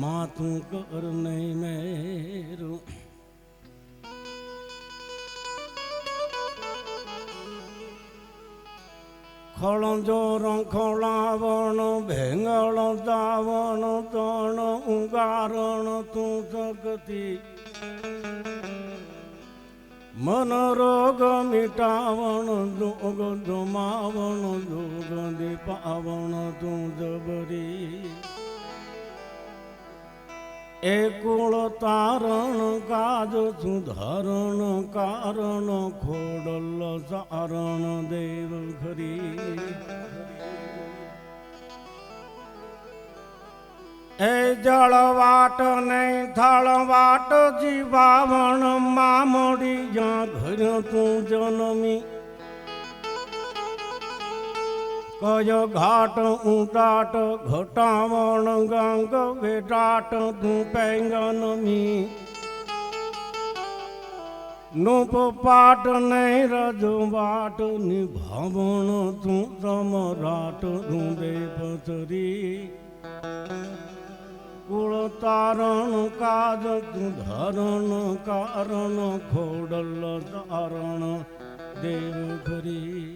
માથું કર નહીં મેરું ખળજો રંખોળાવણ ભેંગળ દાવણ તણ ઉગારણ તું જગતી મન રોગ મિટાવણ જોગ જમાવણ જોગ દીપાવણ તું જબરી એ કુળ તારણ કાજ સુધારણ કારણ ખોડલ સારણ દેવ ખરી એ જળ વાટ નહીં થળ વાટ જીવાવણ મામડી જ્યાં ઘર તું જન્મી કય ઘાટ ઊંટાટ ઘટાવણ ગંગ વેટાટ તું પેંગનમી નૂપ પાટ નહીં રજવાટ નિભાવણ તું સમરાટ તું દેવતરી કુળ તારણ કાજ તું ધરણ કારણ ખોડલ તારણ દેવ ખરી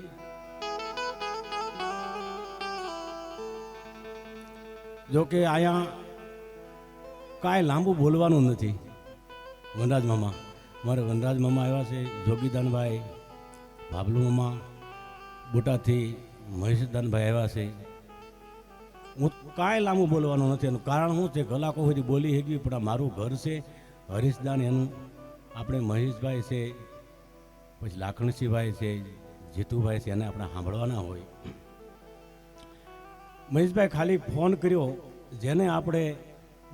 જોકે અહીંયા કાંઈ લાંબુ બોલવાનું નથી. વનરાજ મામા મારે વનરાજ મામા આવ્યા છે, જોગીદાનભાઈ ભાભલુ મામા બોટાદથી મહેશદાનભાઈ આવ્યા છે. હું કાંઈ લાંબુ બોલવાનું નથી. એનું કારણ શું છે, કલાકો સુધી બોલી શકી પણ આ મારું ઘર છે, હરીશદાન એનું, આપણે મહેશભાઈ છે, પછી લાખણસિંહભાઈ છે, જીતુભાઈ છે, એને આપણે સાંભળવાના હોય. મહેશભાઈ ખાલી ફોન કર્યો, જેને આપણે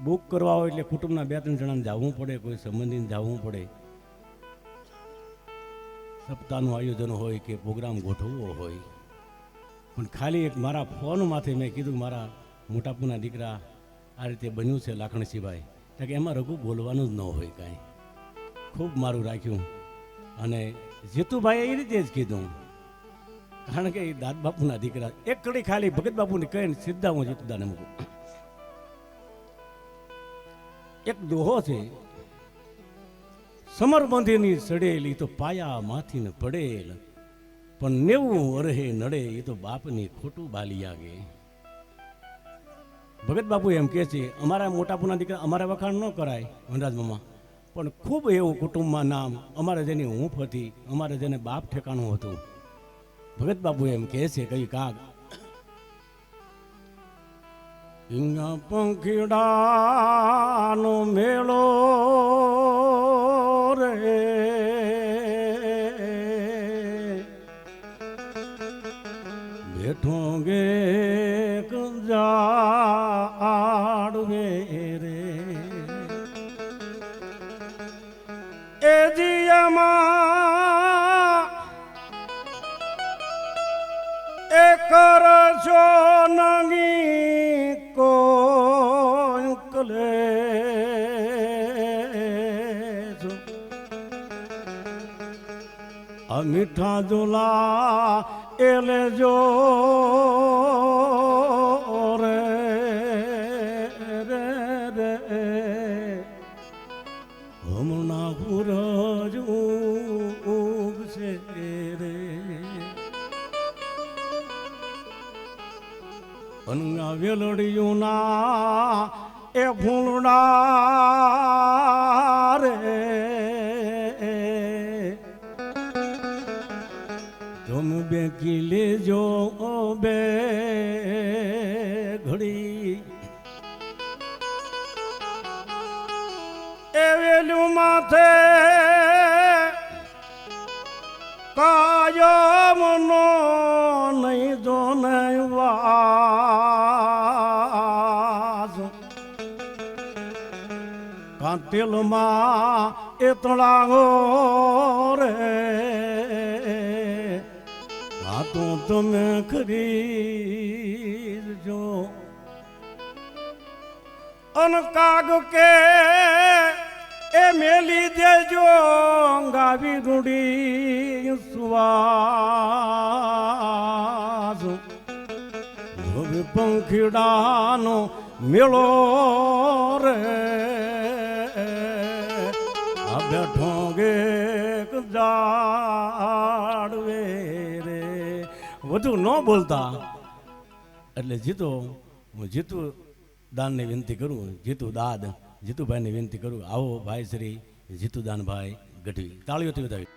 બુક કરવા હોય એટલે કુટુંબના 2-3 જણાને જવું પડે, કોઈ સંબંધીને જવું પડે, સપ્તાહનું આયોજન હોય કે પ્રોગ્રામ ગોઠવવો હોય, પણ ખાલી એક મારા ફોનમાંથી મેં કીધું મારા મોટાપુના દીકરા આ રીતે બન્યું છે લાખણસિંહભાઈ, કે એમાં રઘુ બોલવાનું જ ન હોય કાંઈ. ખૂબ મારું રાખ્યું. અને જીતુભાઈએ એ રીતે જ કીધું, કારણ કે એ દાદ બાપુના દીકરા. એક કડી ખાલી ભગત બાપુને કહીને સીધા હું જીતુદાને મૂકું. એક દોહો છે, સમરબંધીની સડેલી તો પાયા માથી ને પડેલ, પણ 90 વરહે નડે એ તો બાપની ખોટું બાલી આગે. ભગત બાપુ એમ કહે છે, અમારા મોટાપુના દીકરા અમારા વખાણ ન કરાય વનરાજ મામા, પણ ખૂબ એવું કુટુંબમાં નામ, અમારે જેની હૂંફ હતી, અમારે જેને બાપ ઠેકાણું હતું. ભગત બાપુ એમ કહે છે કઈ કાગ પંખીડાનો મેળો રે બેઠો ગે જાડવે રે એ જીયમાં એ કરશો નગી કોઈ કલે આ મીઠા ઝોલા એલે જો રે રે રે હમણાં પૂરજ ઉગશે રે અનગા વેલડિયુંના એ ભૂલડા રે તમે બેકી લેજો બે ઘડી એ વેલું માથે કાયમ નો નહીં જો નહીં વાસ કાંતિલમાં એ તળાવો રે આ તો તમે ખરીદજો. અન કાગ કે એ મેલી દેજો ગાવી રૂડી સુવાસ હવે પંખીડાનો મેળો રે આ બેઠો ગે જાડવે રે વધુ ન બોલતા એટલે જીતો હું જીતુ દાનને વિનંતી કરું જીતુભાઈને વિનંતી કરું આવો ભાઈ શ્રી જીતુદાનભાઈ ગઢવી તાળીઓથી વધાવી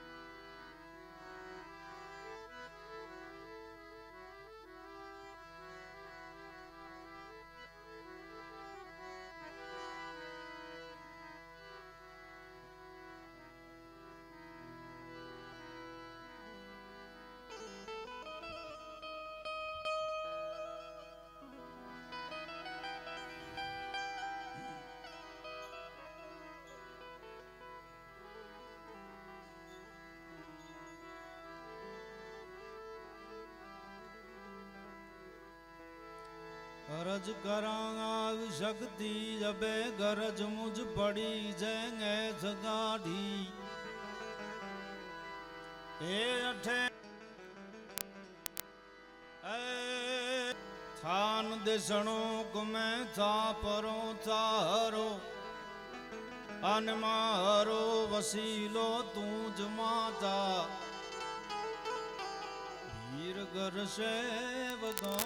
गरज करांग शक्ति जबे गरज मुझ पड़ी जेंगे जगाड़ी ए अठे थान देशणो कुमे था परो चारो अनमारो वसीलो तूज माता वीर गर से वगा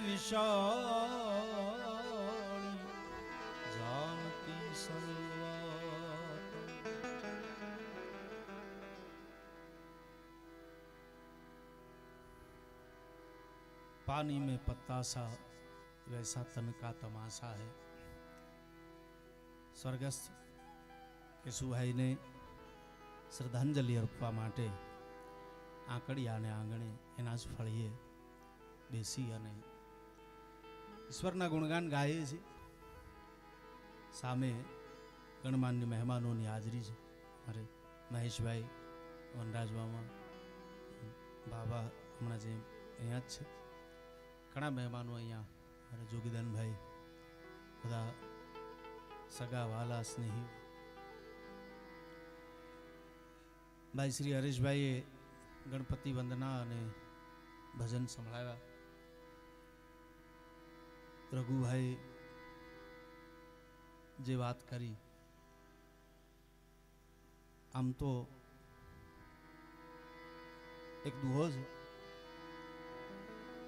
વિશાળી જાનકી સલવાત पानी में पत्ता सा वैसा तन का तमाशा है। स्वर्गस्थ કેશુભાઈ ને શ્રદ્ધાંજલિ અર્પવા માટે આંકડિયાને આંગણે એના જ ફળીએ બેસી અને ઈશ્વરના ગુણગાન ગાઈએ છીએ. સામે ગણમાન્ય મહેમાનોની હાજરી છે. મારે મહેશભાઈ, વનરાજ મામા, બાબા હમણાં જે અહીંયા જ છે. ઘણા મહેમાનો અહીંયા, મારે જોગીદાનભાઈ, બધા સગા વાલા સ્નેહી. ભાઈ શ્રી હરેશભાઈએ ગણપતિ વંદના અને ભજન સંભળાવ્યા. રઘુભાઈ જે વાત કરી, આમ તો એક દુહો છે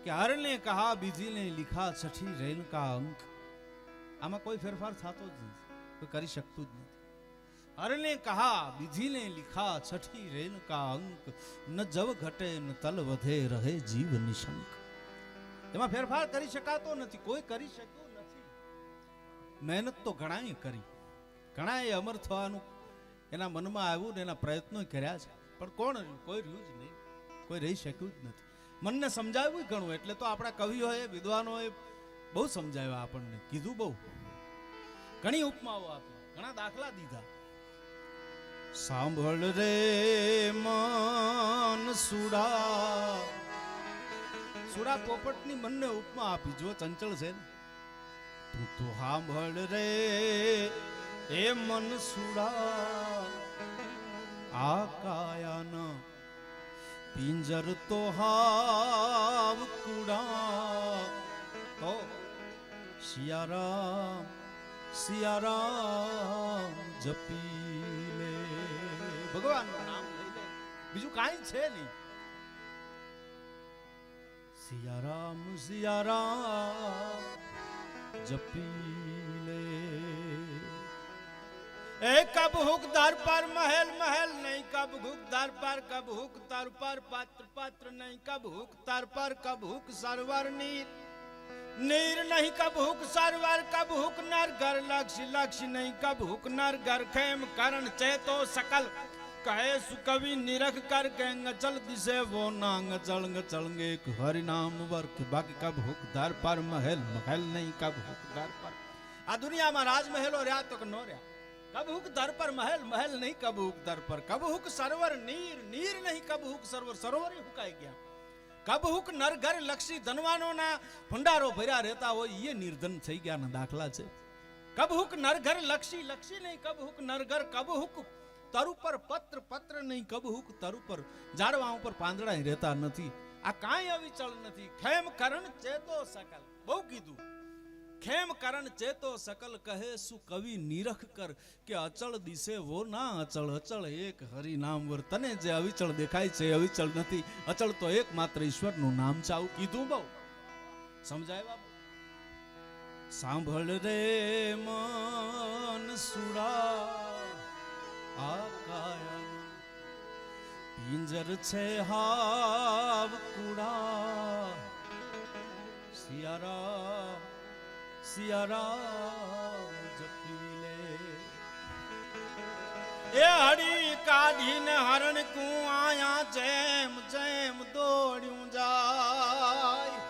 કે હર ને કહા બીજી ને લિખા છઠી રેલ કા અંક. આમાં કોઈ ફેરફાર થતો જ નથી, કોઈ કરી શકતું જ નથી. હર ને કહા બીજી ને લિખા છઠી રેલ કા અંક, ન જવ ઘટે ન તલ વધે રહે જીવ નિશંક. એમાં ફેરફાર કરી શકાતો નથી, કોઈ કરી શક્યું નથી. મહેનત તો ઘણાએ કરી, ઘણાએ અમર થવાનું એના મનમાં આવ્યું ને એના પ્રયત્નો કર્યા છે, પણ કોણ રહ્યું? કોઈ રહ્યું જ નહીં, કોઈ રહી શક્યું જ નથી. મનને સમજાવ્યું ઘણું, એટલે તો આપણા કવિઓએ, વિદ્વાનોએ બહુ સમજાવ્યા, આપણને કીધું બહુ, ઘણી ઉપમાઓ આપી, ઘણા દાખલા દીધા. સાંભળ રે મન સુડા, સુડા પોપટની મનને ઉપમા આપી. જો ચંચળ છે ને, તું તો સાંભળ રે એ મન સુડા, આ કાયાના પિંજર તો હાવ કુડા. તો સિયારામ સિયારામ જપી લે, ભગવાનનું નામ લઈ લે, બીજું કાંઈ છે નહીં. સિયારામ સિયારામ જપી લે. ए कब हुक दर पर महल महल नहीं, कब हुक दर पर, कब हुक तर पर पात्र पात्र नहीं, कब हुक तर पर, कब हुक सरवर नीर नीर नहीं, कब हुक सरवर, कब हुक नर घर लक्ष्य लक्ष्य नहीं, कब हुक नर घर खेम करण चेतो सकल कहे सुकवि निरख कर गंग चल दिसे वो नांग चलंग चलंगे हरि नाम वर्क. बाकी कब हुक दर पर महल महल नहीं, कब हुक दर पर. आ दुनिया में राजमहलो रहा तो नो रहा. कब हुक दर पर महल महल नहीं, कब हुक दर पर, कब हुक सरोवर नीर नीर नहीं, कब हुक सरोवर सरोवर ही हुकाई गया. कब हुक नरघर लक्षी धनवानों ना भंडारो भर्या रहता हो, ये निर्धन થઈ ગયા ના દાખલા છે. कब हुक नरघर लक्षी लक्षी नहीं, कब हुक नरघर, कब हुक તરુ પર પત્ર, પત્ર નહીં કબ હુક તરુ પર, ઝાડવા ઉપર પાંદડા રહેતા નથી. આ કાંઈ અવિચળ નથી. ખેમ કરણ ચેતો સકલ, બહુ કીધું. ખેમ કરણ ચેતો સકલ કહે શું કવિ નિરખ કર, કે અચળ દિશે વો ના અચળ, અચળ એક હરિ નામ વર. તને જે અવિચળ દેખાય છે અવિચળ નથી, અચળ તો એકમાત્ર ઈશ્વરનું નામ છે. આવું કીધું બહુ સમજાય બાબુ. સાંભળ રે મન સુડા આકાયા, પિંજર છે હાવ કુડા, સિયારામ સિયારામ જપી લે. એ હડી કાઢીને હરણ કું આયા જેમ જેમ દોડ્યું જાય,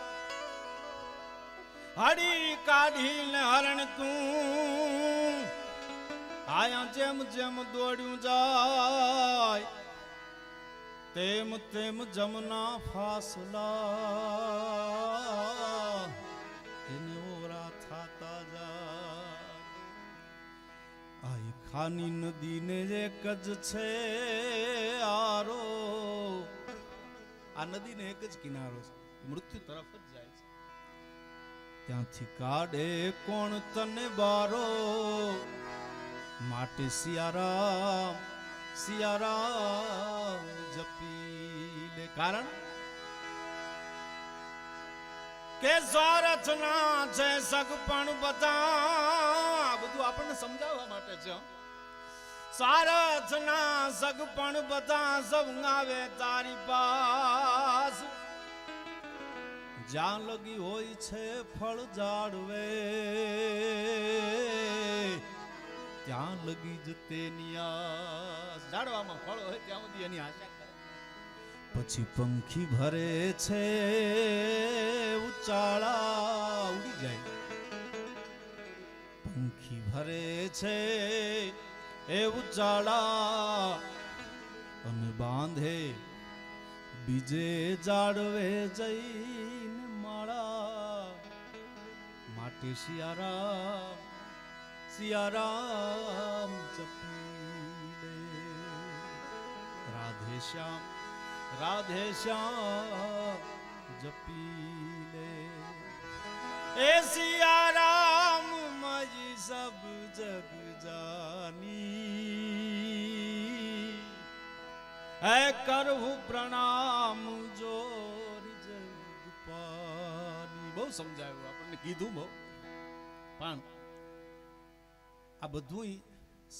હડી કાઢીને હરણ કું આયા જેમ જેમ દોડ્યું જાય, તેમ તેમ જમના ફાસલા એને ઓરા થાતા જાય. આ ખાની નદીને એક જ છે આરો, આ નદીને એક જ કિનારો છે, મૃત્યુ તરફ જ જાય છે. ત્યાંથી કાઢે કોણ તને બારો, માટે સિયારામ સિયારામ જપી લે. કારણ કે સ્વાર્થ ના છે સગપણ બધા, બધું આપણને સમજાવવા માટે છે. સ્વાર્થ ના સગપણ બધા સબ આવે તારી પાસ, જ્યાં લગી હોય છે ફળ જાળવે, ત્યાં લગી જ તેની આસ. ઝાડવામાં ફળ હોય ત્યાં સુધી એની આશા કરે. પછી પંખી ભરે છે ઉચાળા, ઉડી જાય. પંખી ભરે છે એ ઉચાળા, અને બાંધે બીજે જાડવે જઈને માળા. માટે સિયારામ સિયારામ જપી લે. રાધે શ્યામ રાધે શ્યામ જપી લે. એ સિયારામ મજી સબ જગ જાની, હે કરવું પ્રણામ જોરી જગ પાની. બહુ સમજાયું આપણને, કીધું બહુ. પણ આ બધું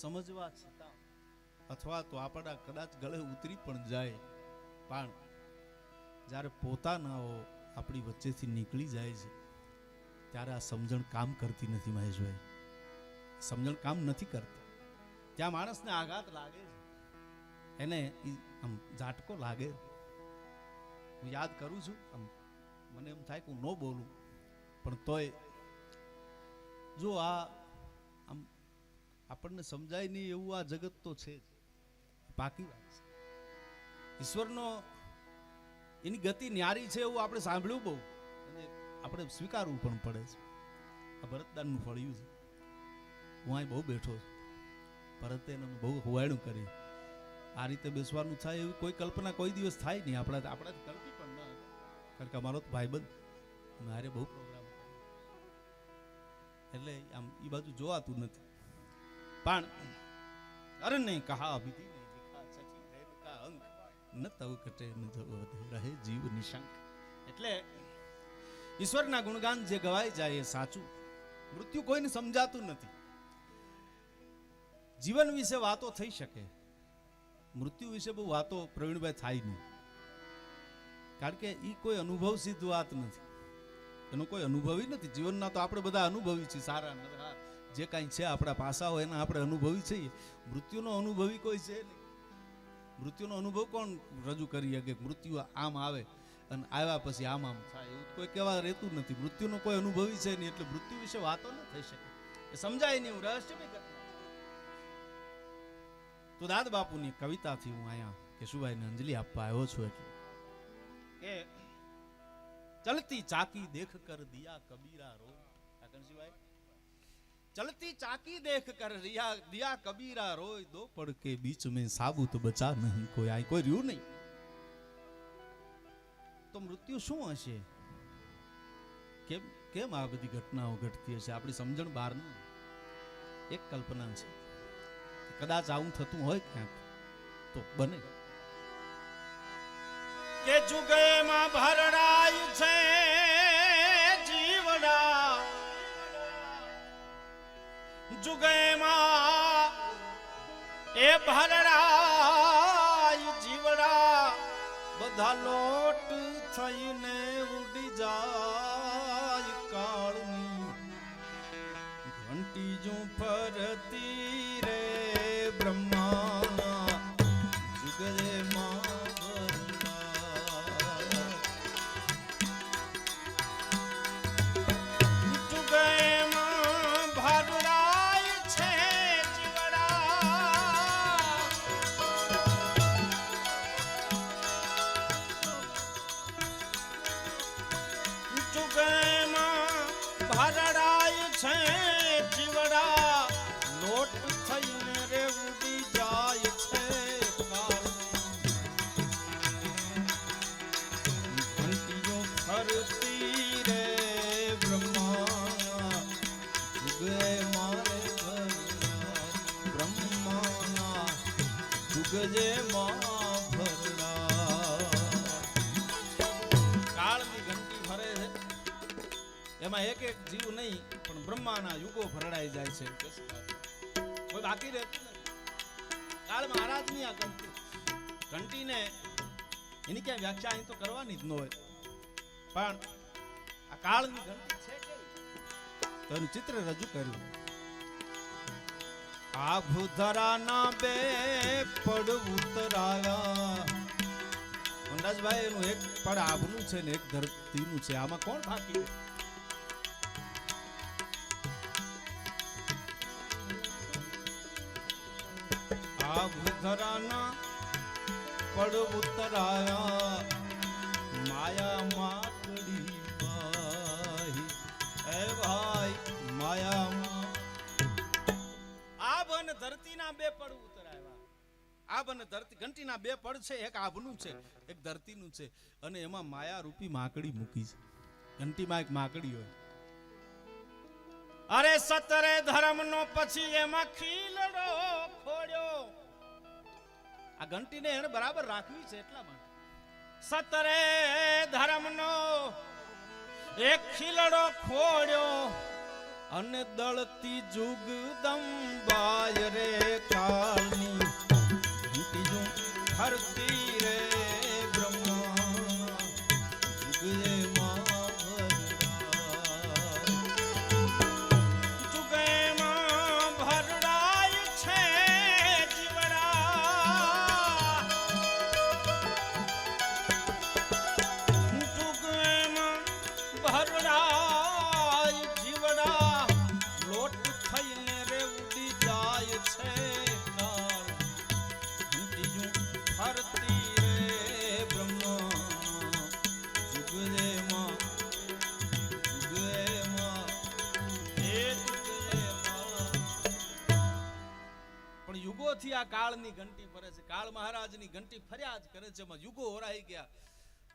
સમજવા છતાં, અથવા તો આપણા કદાચ ગળે ઉતરી પણ જાય, પણ જ્યારે પોતાનાઓ આપણી વચ્ચેથી નીકળી જાય છે ત્યારે આ સમજણ કામ કરતી નથી. મહેશભાઈ, સમજણ કામ નથી કરતી. ત્યાં માણસને આઘાત લાગે છે, એને આમ ઝાટકો લાગે. હું યાદ કરું છું, આમ મને એમ થાય કે હું ન બોલું, પણ તોય જો આ આમ આપણને સમજાય નહીં એવું આ જગત તો છે જ, પાકી વાત છે. ઈશ્વરનો એની ગતિ ન્યારી છે એવું આપણે સાંભળ્યું બહુ, અને આપણે સ્વીકારવું પણ પડે છે. આ ભરતદાનનું ફળિયું છે. હું અહીં બહુ બેઠો છું, ભરતે એને બહુ હોવાયણું કરી. આ રીતે બેસવાનું થાય એવી કોઈ કલ્પના કોઈ દિવસ થાય નહીં આપણાથી કરતી પણ ન, કારણ કે અમારો તો ભાઈબંધ, મારે બહુ પ્રોગ્રામ એટલે આમ એ બાજુ જોવાતું નથી. પણ અરે નહીં કહા વિધિ નહીં લિખા સખી પ્રેમ કા અંક, ન તવ કટે ન રહે જીવ નિશંક. એટલે ઈશ્વરના ગુણગાન જે ગવાય જાય એ સાચું. મૃત્યુ કોઈને સમજાતું નથી. જીવન વિશે વાતો થઈ શકે, મૃત્યુ વિશે બહુ વાતો પ્રવીણભાઈ થાય નહીં, કારણ કે એ કોઈ અનુભવ સિદ્ધ વાત નથી. એનો કોઈ અનુભવી નથી. જીવનના તો આપણે બધા અનુભવી છીએ, સારા જે કાંઈ છે આપણા પાસાઓ એના આપણે અનુભવી છીએ. મૃત્યુનો અનુભવી કોઈ છે નહીં. મૃત્યુનો અનુભવ કોણ રજૂ કરી શકે? મૃત્યુ આમ આવે અને આવ્યા પછી આમ આમ થાય એવું કોઈ કહેવા રહેતું નથી. મૃત્યુનો કોઈ અનુભવી છે નહીં, એટલે મૃત્યુ વિશે વાતો ન થઈ શકે, એ સમજાય નહીં. હું રહસ્યમય ઘટના તો દાદ બાપુની કવિતાથી હું અહીંયા કેશુભાઈને અંજલિ આપવા આવ્યો છું. એટલે કે ચલતી ચાકી દેખ કર દિયા કબીરા રો. કાકણજીભાઈ, चलती चाकी देख कर रिया दिया कबीरा रोय दो पड़ के बीच में साबुत बचा नहीं कोई आई कोई રહ્યું નહીં તો મૃત્યુ શું હશે કેમ કેમ આ બધી ઘટનાઓ ઘટતી હશે આપણી સમજણ બહારની એક કલ્પના છે કદાચ આવું થતું હોય ક્યાંક તો બને કે જુગે માં ભરડાય છે જીવડા જુગે માં એ ભરડાય જીવડા બધા લોટ થઈને ઉડી જાય કાળની ઘંટી જો ફરતી રે બ્રહ્માના જુગરે માં જુગજે માં ભરડા કાળની ઘંટી ફરે છે એમાં એક એક જીવ નહીં પણ બ્રહ્માના યુગો ભરડાઈ જાય છે કોઈ બાકી રહેતું નથી કાળ મહારાજની આ ઘંટીને એની ક્યાંય વ્યાખ્યા અહીં તો કરવાની જ ન હોય પણ આ કાળની ઘંટી છે તો એનું ચિત્ર રજૂ કર્યું આભુધરાના બે પડ ઉતરાયા વનરાજભાઈ એનું એક પડ આભનું છે ને એક ધરતીનું છે આમાં કોણ બાકી આભુધરાના પડ ઉતરાયા માયા માકડી ભાઈ એ ભાઈ માયા ધરતીના બે પડ ઉતરાયા આબ અને ધરતી ઘંટીના બે પડ છે એક આભનું છે એક ધરતીનું છે અને એમાં માયા રૂપી માકડી મૂકી છે ઘંટીમાં એક માકડી હોય અરે સતરે ધર્મનો પછી એમાં ખીલડો ખોડ્યો આ ઘંટીને એને બરાબર રાખવી છે એટલા માટે સતરે ધર્મનો એક ખીલડો ખોડ્યો અને દળતી જુગદંબાય રે કાળની ઘંટી જો ફરતી રે બ્રહ્મા જુગજે માં જુગે માં ભરડાય છે જીવડા જુગે માં ભરડાય યુગોથી આ કાળની ઘંટી ફરે છે કાળ મહારાજની ઘંટી ફર્યા જ કરે છે એમાં યુગો હોરાઈ ગયા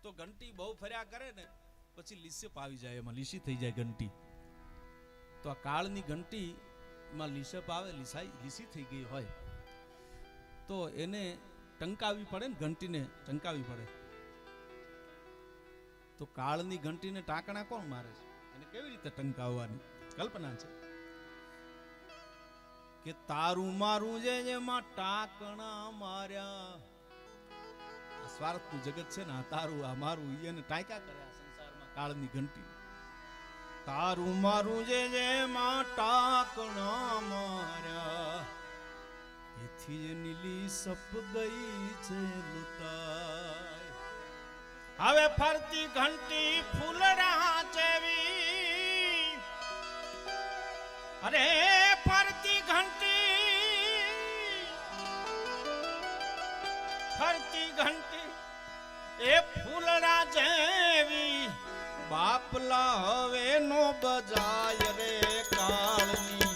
તો ઘંટી બહુ ફર્યા કરે ને પછી લીસેપ આવી જાય એમાં લીસી થઈ જાય ઘંટી તો આ કાળની ઘંટી માં લીસેપ આવે લીસી થઈ ગઈ હોય તો એને ટંકાવી પડે ને ઘંટીને ટંકાવી પડે તો કાળની ઘંટીને ટાંકણા કોણ મારે છે એને કેવી રીતે ટંકાવવાની કલ્પના છે કે તારું મારું જે એમાં ટાંકણા માર્યા સ્વાર્થનું જગત છે ને આ તારું આ મારું એને ટાંક્યા કરે આ સંસારમાં કાળની ઘંટી તારું મારું જે એમાં ટાંકણા માર્યા એથી નીલી સપ ગઈ છે લૂંટાય હવે ફરતી ઘંટી ફૂલડા જેવી અરે ફરતી ઘંટી એ ફૂલડા જેવી બાપલા હવે નો બજાય રે કાળની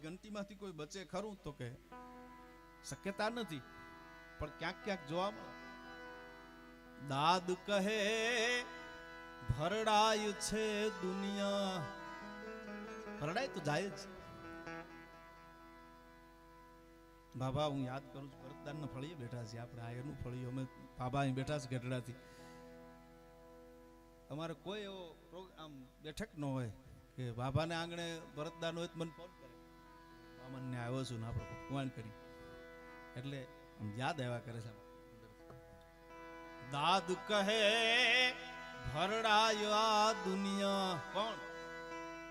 ઘંટીમાંથી કોઈ બચે ખરું તો કે શક્યતા નથી, પણ ક્યાંક ક્યાંક જોવા મળે. દાદ કહે ભરડાય છે દુનિયા, ભરડાય તો જાય જ. બાબા હું યાદ કરું છું, ભરતદાનના ફળીએ બેઠા છીએ આપણે, આ એનું ફળિયું, અમે બાબા અહીં બેઠા છે ગઢડાથી. અમારે કોઈ એવો પ્રોગ્રામ બેઠક ન હોય કે બાબાને આંગણે ભરતદાન હોય તો મને ફોન કરે, મામાને આવ્યો છું ને આપણે કુવાણ કરી, એટલે યાદ આવ્યા કરે છે. દાદ કહે ભરડાય આ દુનિયા, કોણ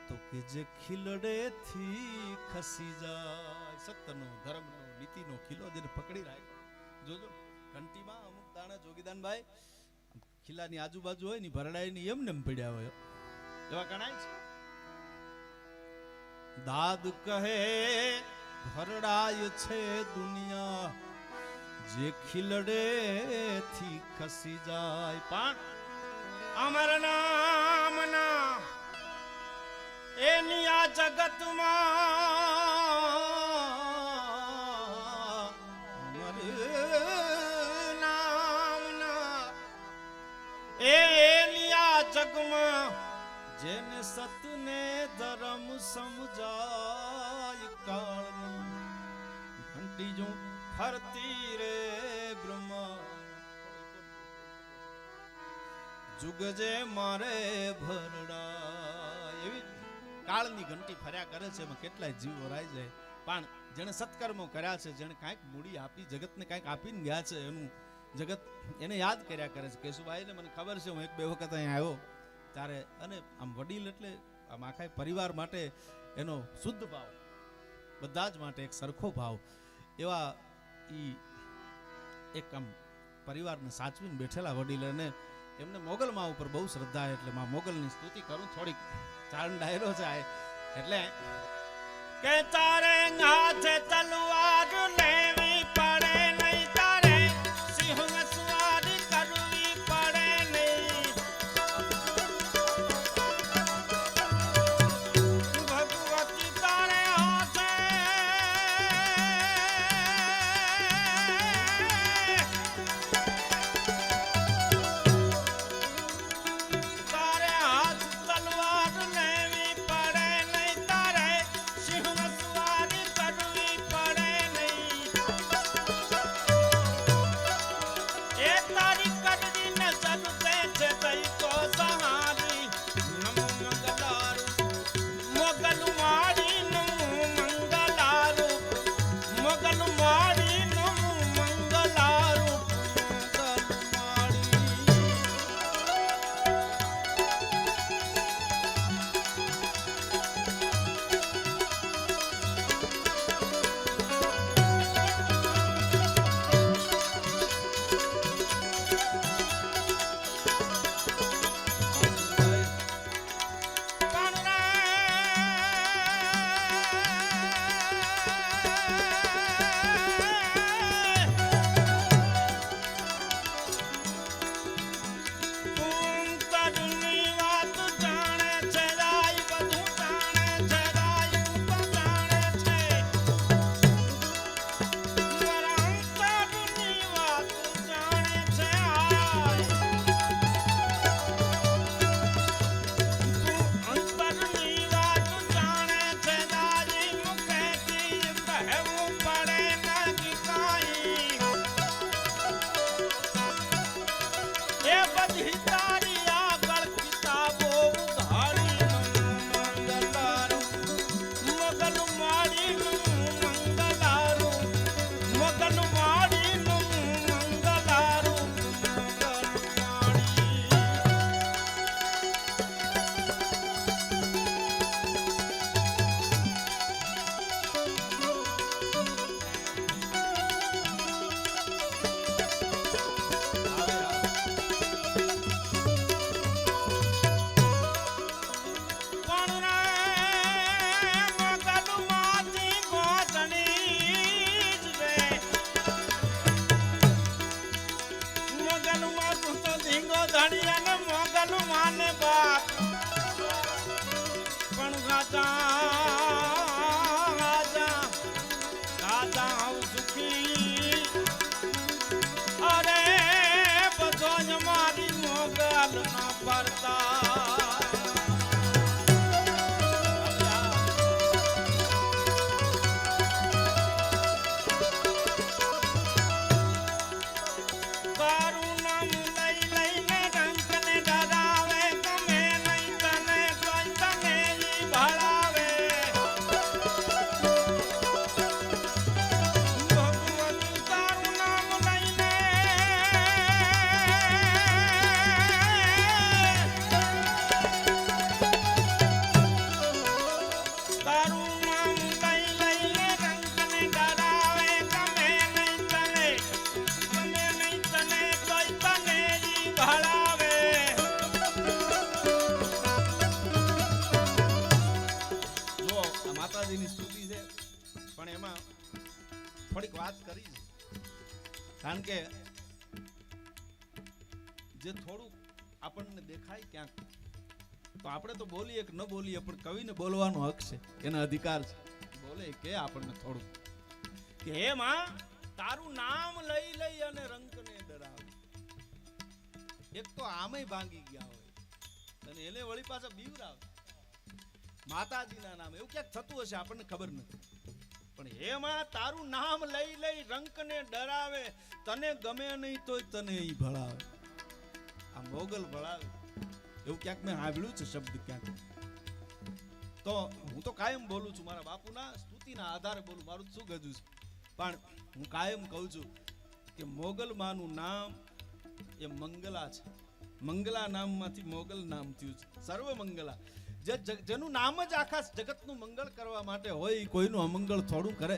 તો કે જે ખીલડે થી ખસી જાય. સત્યનો, ધર્મનો, નીતિનો ખીલો જેને પકડી રાખ્યો. જોજો ઘંટીમાં અમુક દાણા જોગીદાનભાઈ ખીલાની આજુબાજુ હોય ને ભરડાય ની એમને પડ્યા હોય, એવા ગણાય છે. દાદ કહે ભરડાય છે દુનિયા, જે ખીલડે થી ખસી જાય. પણ અમર નામના એની આ જગતમાં, અમર નામના એની આ જગમાં, જેને સતને ધર્મ સમજાય કાળની ઘંટી જો ફરતી રે બ્રહ્મા, જુગ જે મારે ભરડા. એવી કાળની ઘંટી ફર્યા કરે છે, એમાં કેટલાય જીવ વરાઈ જાય. પણ જેને સત્કર્મો કર્યા છે, જેને કાંઈક મૂડી આપી, જગતને કાંઈક આપીને ગયા છે, એનું જગત એને યાદ કર્યા કરે છે. કેશુભાઈને મને ખબર છે, હું એક બે વખત અહીંયા આવ્યો ત્યારે, અને આમ વડીલ એટલે આમ આખા પરિવાર માટે એનો શુદ્ધ ભાવ, બધા જ માટે એક સરખો ભાવ, એવા ઈ એક આમ પરિવારને સાચવીને બેઠેલા વડીલ, અને એમને મોગલમાં ઉપર બહુ શ્રદ્ધા, એટલે માં મોગલની સ્તુતિ કરું. થોડીક ચારણ ડાયરો છે એટલે કે તારે હાથે તલવાર લેવી પડે નહીં, તારે સિંહ સવારી કરવી પડે નહીં. ભગવતી તારે હાથે રાજા તારું નામ લઈ લઈને ડંકને ડરાવે, ગમે નહીં તને તોય તને ઈ ભળાવે. ભગવતી તારું નામ લઈને તારું નામ લઈ લઈને ડંકને ડરાવે, ગમે નહીં તને તોય તને ઈ ભળાવે. જો આ માતાજીની સ્તુતિ છે, પણ એમાં થોડીક વાત કરી છે. કારણ કે જે થોડુંક આપણને દેખાય ક્યાંક, તો આપણે તો બોલીએ કે ન બોલીએ, પણ કવિને બોલવાનો હક છે, એના અધિકાર છે. બોલે કે આપણને થોડુંક કે હે માં તારું નામ લઈ લઈ અને રંકને ડરાવે. એક તો આમેય ભાંગી ગયા હોય અને એને વળી પાછા બીવરાવે માતાજીના નામે. એવું ક્યાંક થતું હશે, આપણને ખબર નથી. પણ હે માં તારું નામ લઈ લઈ રંકને ડરાવે, તને ગમે નહીં તોય તને ઈ ભળાવે. આ મોગલ ભળાવે એવું ક્યાંક મેં સાંભળ્યું છે શબ્દ ક્યાંક. તો હું તો કાયમ બોલું છું, મારા બાપુના સ્તુતિના આધારે બોલું, મારું શું ગજું છે. પણ હું કાયમ કહું છું કે મોગલ માનું નામ એ મંગલા છે. મંગલા નામમાંથી મોગલ નામ થયું છે. સર્વ મંગલા, જેનું નામ જ આખા જગતનું મંગળ કરવા માટે હોય, એ કોઈનું અમંગળ થોડું કરે.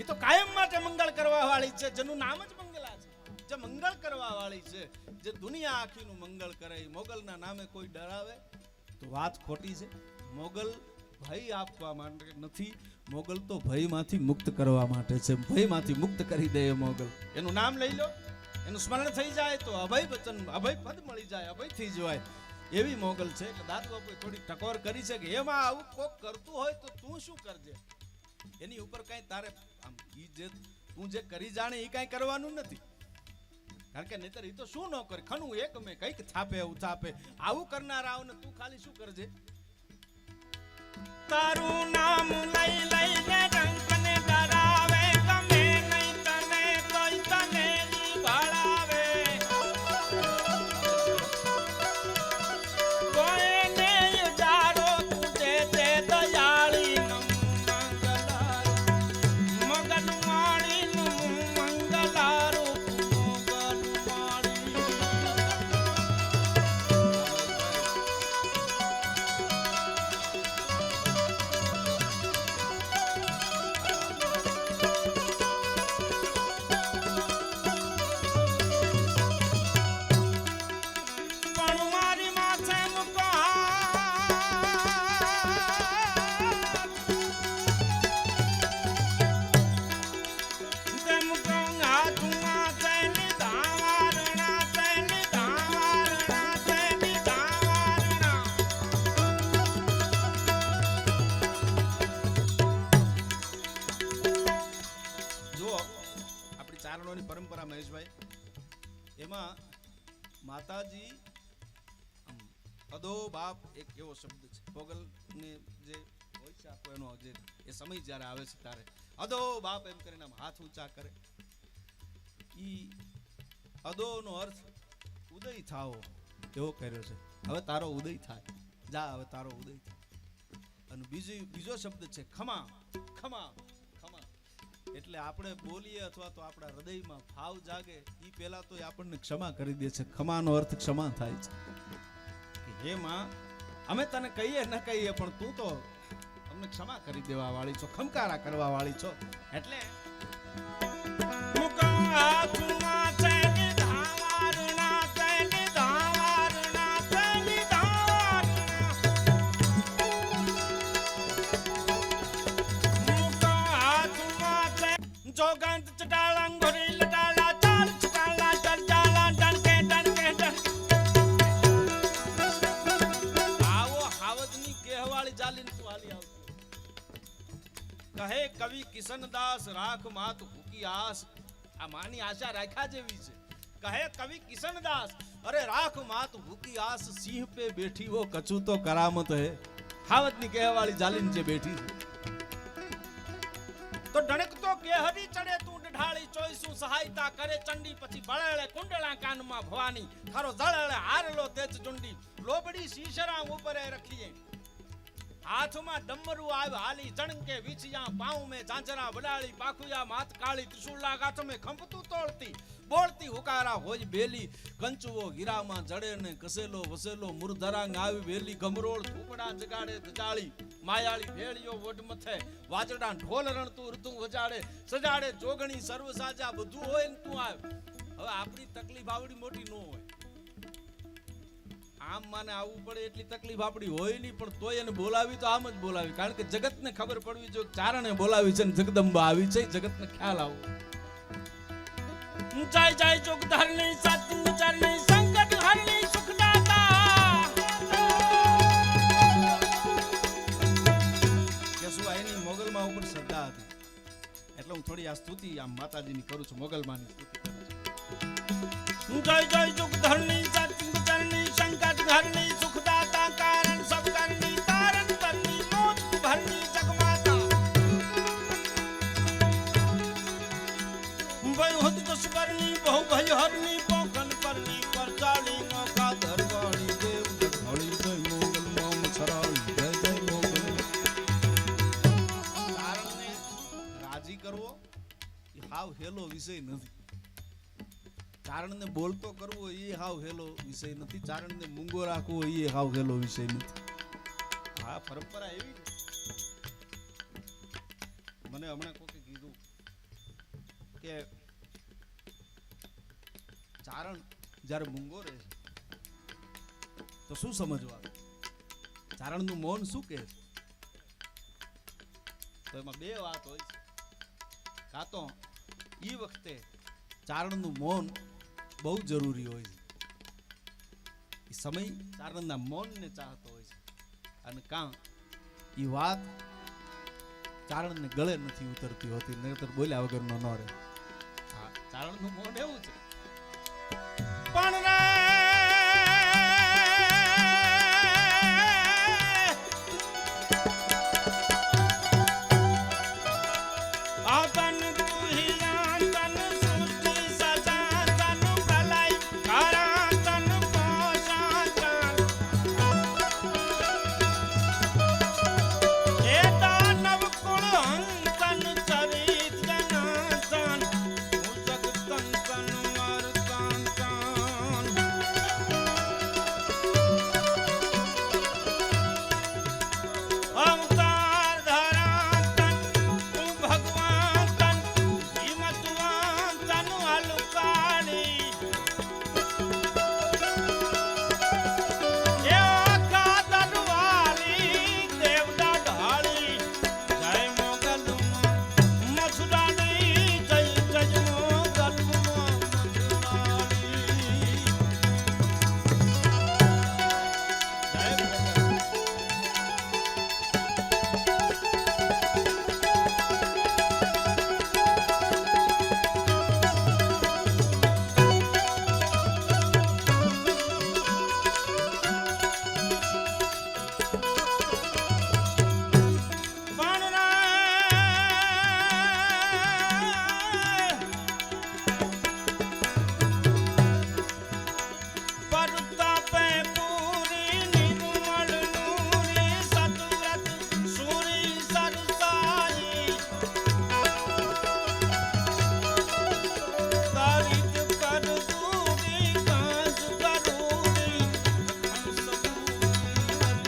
એ તો કાયમ માટે મંગળ કરવા વાળી છે, જેનું નામ જ મંગલા છે, જે મંગળ કરવા વાળી છે, જે દુનિયા આખીનું મંગળ કરે. મોગલના નામે કોઈ ડરાવે તો વાત ખોટી છે. મોગલ ભય આપવા માટે નથી, મોગલ તો ભયમાંથી મુક્ત કરવા માટે છે. ભયમાંથી મુક્ત કરી દે એ મોગલ. એનું નામ લઈ લો, એનું સ્મરણ થઈ જાય તો અભય વચન, અભય પદ મળી જાય, અભય થઈ જવાય. એવી મોગલ છે કે દાદુ બાપુએ થોડી ટકોર કરી છે કે એમાં આવું કોક કરતું હોય તો તું શું કરજે. એની ઉપર કઈ તારે આમ ઈ જે તું જે કરી જાણે એ કઈ કરવાનું નથી. કારણ કે નહીતર એ તો શું ન કરે, ખનું એક મેં કઈક છાપે ઉછાપે. આવું કરનારાઓને તું ખાલી શું કરજે. તારું નામ લઈ લઈને ડંકને ડરાવે, ગમે નહીં તને તોય તને ઈ ભળાવે. કોઈને જારો તુજે તે દયાળી મંગલારું, મગન માણી મંગલારું, મગન માણી. પણ મારી માથે મૂકો હાથ, તે મૂકો હાથમાં તેની ધાવારણા, તેની ધાવારણા, તેની ધાવારણા. જુઓ આપણી ચારણોની પરંપરા મહેશભાઈ, એમાં માતાજી અદો બાપ એક એવો શબ્દ છે. મોગલને જે હોય છે આખો એનો જે એ સમય જ્યારે આવે છે ત્યારે અદો બાપ એમ કરીને આમ હાથ ઊંચા કરે. ઈ અદોનો અર્થ ઉદય થાઓ એવો કર્યો છે. હવે તારો ઉદય થાય, જા હવે તારો ઉદય થાય. અને બીજો શબ્દ છે ખમા. ખમા ખમા એટલે આપણે બોલીએ અથવા તો આપણા હૃદયમાં ભાવ જાગે એ પહેલા તો આપણને ક્ષમા કરી દે છે. ખમાનો અર્થ ક્ષમા થાય છે. હે માં અમે તને કહીએ ન કહીએ પણ તું તો અમને ક્ષમા કરી દેવા વાળી છો, ખમકારા કરવા વાળી છો. એટલે જોગંત ચટાળા ઘોરી લટાળા ચાલ ચટાળા ચલ ચાલા ડણકે ડણકે આવો હાવજની કહેવાળી જાલીન તું હાલી આવતી. કહે કવિ કિશનદાસ રાખ માત ભૂકી આસ. આ માની આશા રાખ્યા જેવી છે. કહે કવિ કિશનદાસ અરે રાખ માત ભૂકી આસ, સિંહ પે બેઠી વો કછુ તો કરામત હે. હાવજની કહેવાળી જાલીન જે બેઠી છે તો ડણક તો કે હરી ચડે તું ઢાળી ચોઈસું સહાયતા કરે ચંડી પછી બળેળે કુંડળા કાનમાં ભવાની થારો જળેળે હારલો તેજ ચુંડી લોબડી શીશરા ઉપરે રખીએ હાથમાં ડમરું આવ હાલી જણકે વિછિયા પાઉં में झांझरा बडाળી पाखुया मात काળી त्रिशूला गाथ में खंपतू तोड़ती बोलती हुकारा होज बेली કંચુઓ હીરામાં જડે ને કસેલો વસેલો મુરધરાંગ આવી વેલી ગમરોળ ધૂપડા જગાડે દજાળી માયાળી ભેળિયો વડ મથે વાજડા ઢોલ રણતું ઋતુ વજાડે સજાડે જોગણી સર્વ સાજા બધું હોય ને તું આવ હવે આપણી તકલીફ આવડી મોટી ન હોય આમ માને આવવું પડે એટલી તકલીફ આપણી હોય નહીં પણ તોય એને બોલાવી તો આમ જ બોલાવી કારણ કે જગતને ખબર પડવી જો ચારણે બોલાવી છે ને જગદંબા આવી છે જગતને ખ્યાલ આવો જય જય જોગધરની સત્ય ચરણી સંકટ હરણી સુખદાતા કે શું એની મોગલમાં ઉપર શ્રદ્ધા હતી એટલે હું થોડી આ સ્તુતિ આમ માતાજીની કરું છું મોગલમાની સ્તુતિ કરું છું જય જય જોગધરની સત્ય ચરણી સંકટ હરણી સુખદાતા કારણ સબ કરણી તારણ કરણી મોજ ભરની જગમાતા ભય હોત તો સુકરણી બહુ ભય હરની પોખન કરણી પરચાળી નોકા ધરવાળી દેવ ધરવાળી જય મોગલ મોમ છરાળી જય જય મોગલ તારણને રાજી કરવો એ હાવ હેલો વિષય નથી ચારણને બોલતો કરવો એ હાવ હેલો વિષય નથી ચારણને મૂંગો રાખવો એ હાવ હેલો વિષય નથી હા પરંપરા એવી મને હમણાં કોકે કીધું કે ચારણ જ્યારે મૂંગો રહે છે તો શું સમજવા ચારણનું મૌન શું કહે છે તો એમાં બે વાત હોય છે કાં તો એ વખતે ચારણનું મૌન બહુ જરૂરી હોય છે એ સમય ચારણના મૌનને ચાહતો હોય છે અને કાં એ વાત ચારણને ગળે નથી ઉતરતી હોતી નહીતર બોલ્યા વગરનો ન રહે હા ચારણનું મૌન એવું છે પણ રે આપન તુહિયા તન સૃષ્ટિ સજા તન ભલાઈ કરા તન પોષા ચાલ એ દાનવ કુળ હંતન ચરિત નાતન જગતન કન વર્તન અવતાર ધરા તન તું ભગવાન તન હિમતવાન તન અલુકાળી એ આખા દરવાલી દેવડા ઢાળી જય મોગલમાં મથુરાની જય જય મોગલમાં મથુરાની જય મોગલ પરતાપે પૂરી નિર્મળ નૂરી સતવ્રત સુરી સરસાઈ તારીત કર દૂરી કાંસ કરૂરી હંસ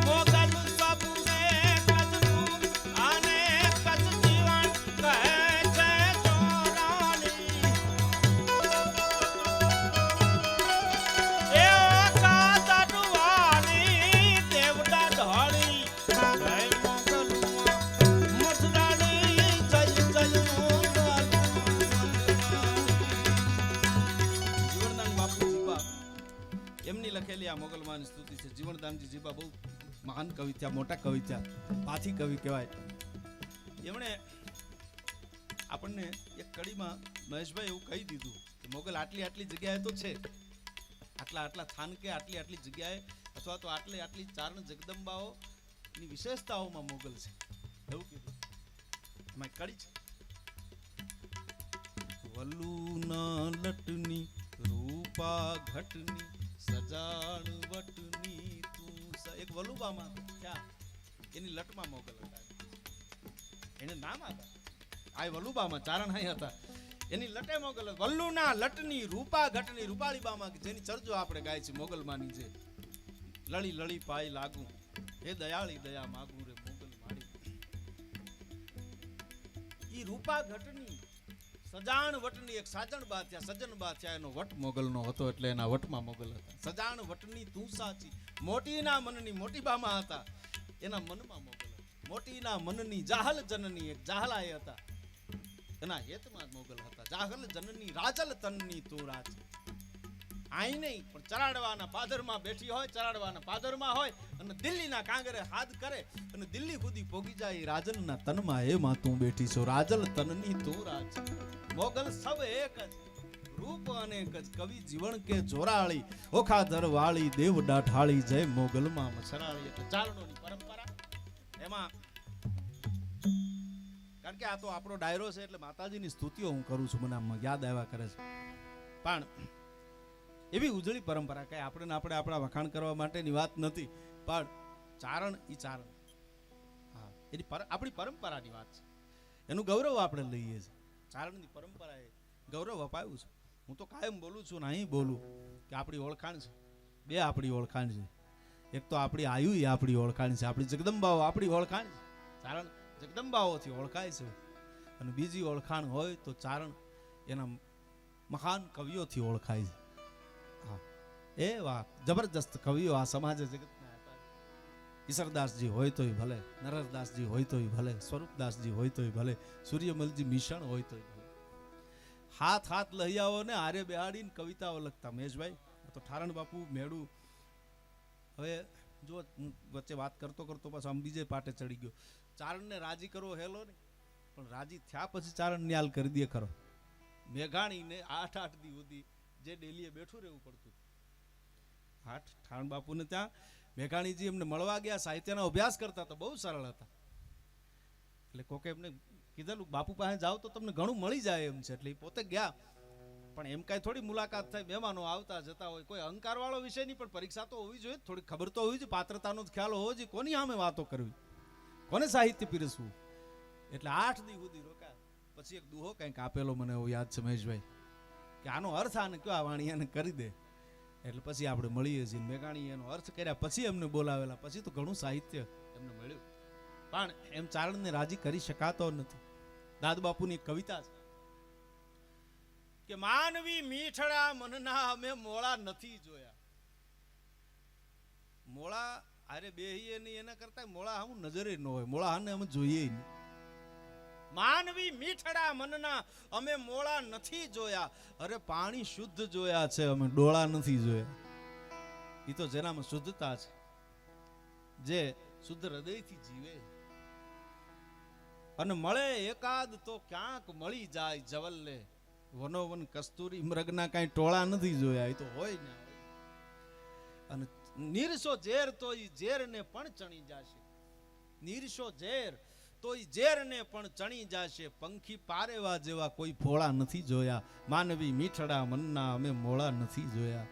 મોગલ સબને કજનું આને કજ જીવન કહે છે ચોરાણી એ આકા દરવાળી દેવડા ઢાળી જય મોગલમાં મથુરાણી જય જય મોગલ જીવનદાન બાપુ જીવા એમની લખેલી આ મોગલમાની સ્તુતિ છે જીવનદાનજી જીવા બહુ મહાન કવિ થયા મોટા કવિ થયા પાથી કવિ કહેવાય એમણે આપણને એક કડીમાં મહેશભાઈ એવું કહી દીધું કે મોગલ આટલી આટલી જગ્યાએ તો છે આટલા આટલા સ્થાનકે આટલી આટલી જગ્યાએ છો આ તો આટલી ચારણ જગદંબાઓ ની વિશેષતાઓમાં મોગલ છે એવું કીધું એમાં કડી છે વલુના લટની રૂપા ઘટની સજાણ વટની તું એક વલુબામાં ક્યાં એની લટમાં મોગલ હતા એને નામ હતા આ વલુબામાં ચારણ હાઈ હતા એની લટે મોગલ વલ્લુના લટની રૂપા ઘટની રૂપાળીબામાં જેની ચર્ચો આપણે ગાય છે મોગલમાની છે લળી લળી પાય લાગુ હે દયાળી દયા માગું રે મોગલ માડી ઈ રૂપા ઘટની સજાણ વટની એક સાજણ બાથ્યા સજન બાથ્યા એનો વટ મોગલનો હતો એટલે એના વટમાં મોગલ હતા સજાણ વટની તું સાચી મોટીના મનની મોટી બામાં હતા એના મનમાં મોગલ હતા મોટીના મનની જાહલ જનની એક જાહલાએ હતા એના હેતમાં મોગલ હતા જાહલ જનની રાજલ તનની તું રાજ આઈ નહીં પણ ચરાડવાના પાદરમાં બેઠી હોય ચરાડવાના પાદરમાં હોય અને દિલ્હીના કાંગરે હાથ કરે અને દિલ્હી સુધી પોગી જાય રાજલના તનમાં એમાં તું બેઠી છો રાજલ તનની તું રાજ મોગલ સબ એક જ રૂપ અનેક જ કવિ જીવન કે જોરાળી ઓખાધર વાળી દેવ ડાઠાળી જય મોગલમાં મસરાળી એટલે ચારણોની પરંપરા એમાં કારણ કે આ તો આપણો ડાયરો છે એટલે માતાજીની સ્તુતિઓ હું કરું છું મને યાદ આવ્યા કરે છે પણ એવી ઉજળી પરંપરા કઈ આપણે આપણા વખાણ કરવા માટેની વાત નથી પણ ચારણ ઈ ચારણ હા એની આપણી પરંપરાની વાત છે એનું ગૌરવ આપણે લઈએ છીએ ચારણની પરંપરાએ ગૌરવ અપાયું છે હું તો કાયમ બોલું છું ને અહીં બોલું કે આપણી ઓળખાણ છે બે આપણી ઓળખાણ છે એક તો આપણી આયુ એ આપણી ઓળખાણ છે આપણી જગદંબાઓ આપણી ઓળખાણ છે ચારણ જગદંબાઓથી ઓળખાય છે અને બીજી ઓળખાણ હોય તો ચારણ એના મહાન કવિઓથી ઓળખાય છે હા એ વાહ જબરજસ્ત કવિઓ આ સમાજે જગતને આપ્યા ઈશ્વરદાસજી હોય તોય ભલે નરહરદાસજી હોય તોય ભલે સ્વરૂપદાસજી હોય તોય ભલે સૂર્યમલજી મિશન હોય તોય ભલે હાથ હાથ લહિયાઓને હારે બેહાડીને કવિતાઓ લખતા મહેશભાઈ તો ઠારણ બાપુ મેળું હવે જો હું વચ્ચે વાત કરતો પાછો આમ બીજે પાટે ચડી ગયો ચારણને રાજી કરવો હેલો નહીં પણ રાજી થયા પછી ચારણ ન્યાલ કરી દે ખરો મેઘાણીને 8 દી સુધી જે ડેલીએ બેઠું રહેવું પડતું ઠારણ બાપુને ત્યાં મેઘાણીજી એમને મળવા ગયા સાહિત્યનો અભ્યાસ કરતા તો બહુ સરળ હતા એટલે કોકે એમને કીધેલું બાપુ પાસે જાવ તો તમને ઘણું મળી જાય એમ છે એટલે એ પોતે ગયા પણ એમ કાંઈ થોડી મુલાકાત થાય મહેમાનો આવતા જતા હોય કોઈ અહંકાર વાળો વિષય નહીં પણ પરીક્ષા તો હોવી જોઈએ થોડી ખબર તો હોવી જોઈએ પાત્રતાનો ખ્યાલ હોવો જોઈએ કોની સામે વાતો કરવી કોને સાહિત્ય પીરસવું એટલે 8 દી સુધી રોકાયા પછી એક દુહો કંઈક આપેલો મને એવું યાદ છે મહેશભાઈ કે આનો અર્થ આને કયો આ વાણી એને કરી દે એટલે પછી આપણે મળીએ છીએ મેઘાણી એનો અર્થ કર્યા પછી એમને બોલાવેલા પછી તો ઘણું સાહિત્ય એમને મળ્યું પણ એમ ચારણને રાજી કરી શકાતો નથી દાદબાપુની કવિતા છે કે માનવી મીઠડા મનના અમે મોળા નથી જોયા મોળા અરે બેહીએ નહીં એના કરતા મોળા હું નજરે ન હોય મોળા હાને અમે જોઈએ નહીં માનવી મીઠડા મનના અમે મોળા નથી જોયા અરે પાણી શુદ્ધ જોયા છે અમે ડોળા નથી જોયા એ તો જેનામાં શુદ્ધતા છે જે શુદ્ધ હૃદયથી જીવે અને મળે એકાદ તો ક્યાંક મળી જાય જવલ્લે વનોવન કસ્તુરી મૃગના કાંઈ ટોળા નથી જોયા એ તો હોય ને અને નીરસો ઝેર તો ઈ ઝેરને પણ ચણી જાશે નીરસો ઝેર તો ઈ ઝેરને પણ ચણી જાશે પંખી પારેવા જેવા કોઈ ભોળા નથી જોયા માનવી મીઠડા મનના અમે મોળા નથી જોયા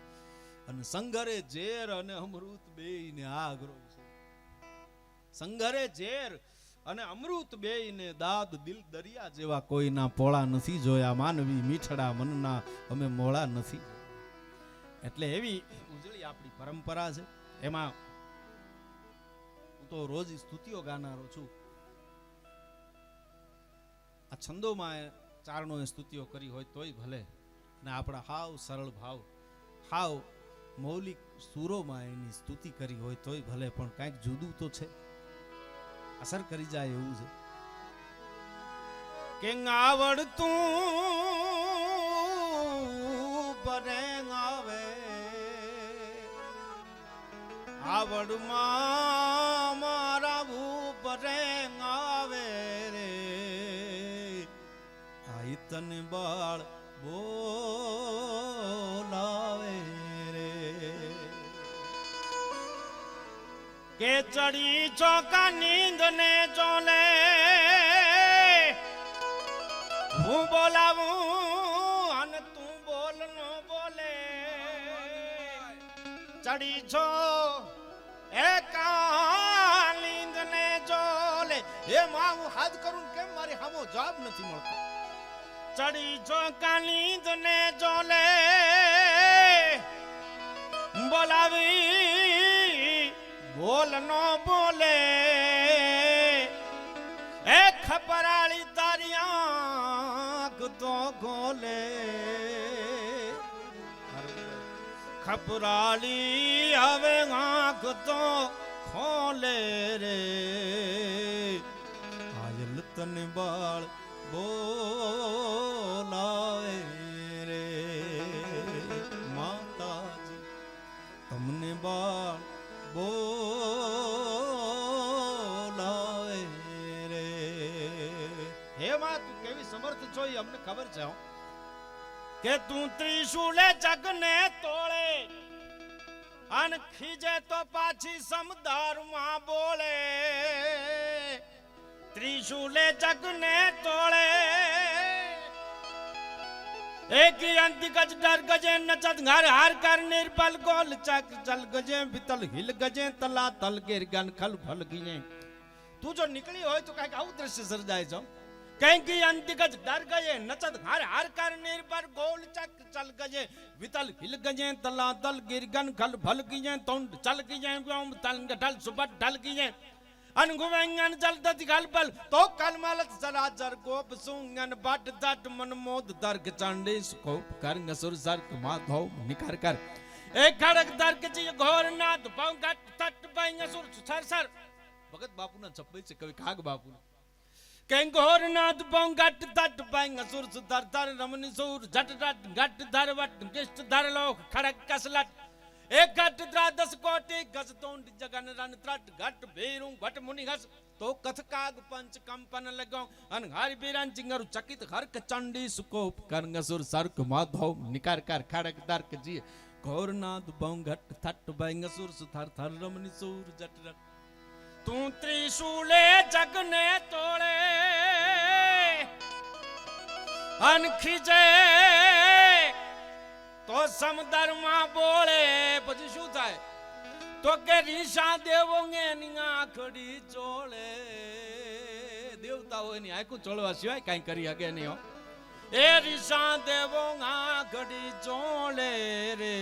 અને સંઘરે ઝેર અને અમૃત બેયને આ અઘરો છે સંઘરે ઝેર અને અમૃત બેયને દાદ દિલ દરિયા જેવા કોઈના પોળા નથી જોયા માનવી મીઠડા મનના અમે મોળા નથી એટલે એવી ઉજળી આપણી પરંપરા છે એમાં હું તો રોજ સ્તુતિઓ ગાનારો છું આ છંદોમાં ચારણોએ સ્તુતિઓ કરી હોય તોય ભલે ને આપણા હાવ સરળ ભાવ હાવ મૌલિક સુરોમાં એની સ્તુતિ કરી હોય તોય ભલે પણ કાંઈક જુદું તો છે અસર કરી જાય એવું છે કે આવડતું પરેંગ આવે આવડમાં મારા પરેંગ આવે રે આ તને બાળ બોલાવે રે કે ચડી ચોકા નીંદ ને ચોલે હું બોલાવું અને તું બોલ નો બોલે ચડી છો એ કાલિંદ ને ચોલે હે માં હું હાથ કરું કેમ મારી હામો જવાબ નથી મળતો ચડી છો કાલિંદ ને ચોલે બોલાવી બોલ નો બોલે એ ખપરાળી તારી આંખ તો ખોલે ખપરાળી હવે આંખ તો ખોલે રે આયલ તને બાળ બોલાવે રે માતાજી તમને બાળ બોલાવે રે હે માં તું કેવી સમર્થ છો એ અમને ખબર છે હો કે તું ત્રિશુલે જગને તોળે અન ખીજે તો પાછી સમદારમાં બોલે ત્રિશુલે જગને તોળે एक अंति गज डर गजे नचत घर हार कर निर्बल गोल चक चल गजे बितल हिल गजे तला तल गिर गन खल फल गिने तू जो निकली हो तो कहे आउ दृश्य सर्जाए छो कहीं की अंति गज डर गजे नचत घर हार कर निर्बल गोल चक चल गजे बितल हिल गजे तला तल गिर गन खल फल गिने तोंड चल गिने व्योम तल ढल सुबह ढल गिने अनगुवेंगन जलदति गलबल तो कलमलत जराजर गोप सुंगन बट दट मन मोद दर्ग चंडी स्कोप करंग सुर सर्क माधव निकर कर एक खड़क दर्ग जी घोर नाथ बंगट तट बंग सुर सर सर भगत बापू ना छप्पे से कवि काग बापू कहीं घोर नाथ बंगट तट बंग सुर सुधर धर रमनी सुर झट झट घट धर वट कृष्ण धर लोक खड़क कसलट एक घट द्वादश कोटि गज तोंड जगन रन त्रट घट भीरू घट मुनि हस तो कथ काग पंच कंपन लगो अनहारी बीरन चिंगरु चकित हरक चंडी सुकोप करंग सुर सर्क माधव निकार कर खड़क दर्क जी घोरनाथ बंगट थट बंग सुर सुथर थर रमनी सुर जट रट तू त्रिशूले जगने तोड़े अन खीजे तो समदरमा बोले પછી શું થાય તો કે રીસા દેવોને ની આંખડી ચોળે દેવતાઓ એની આંખો ચોળવા સિવાય કાઈ કરી શકે નહીં હો એ રીસા દેવો આંખડી ચોળે રે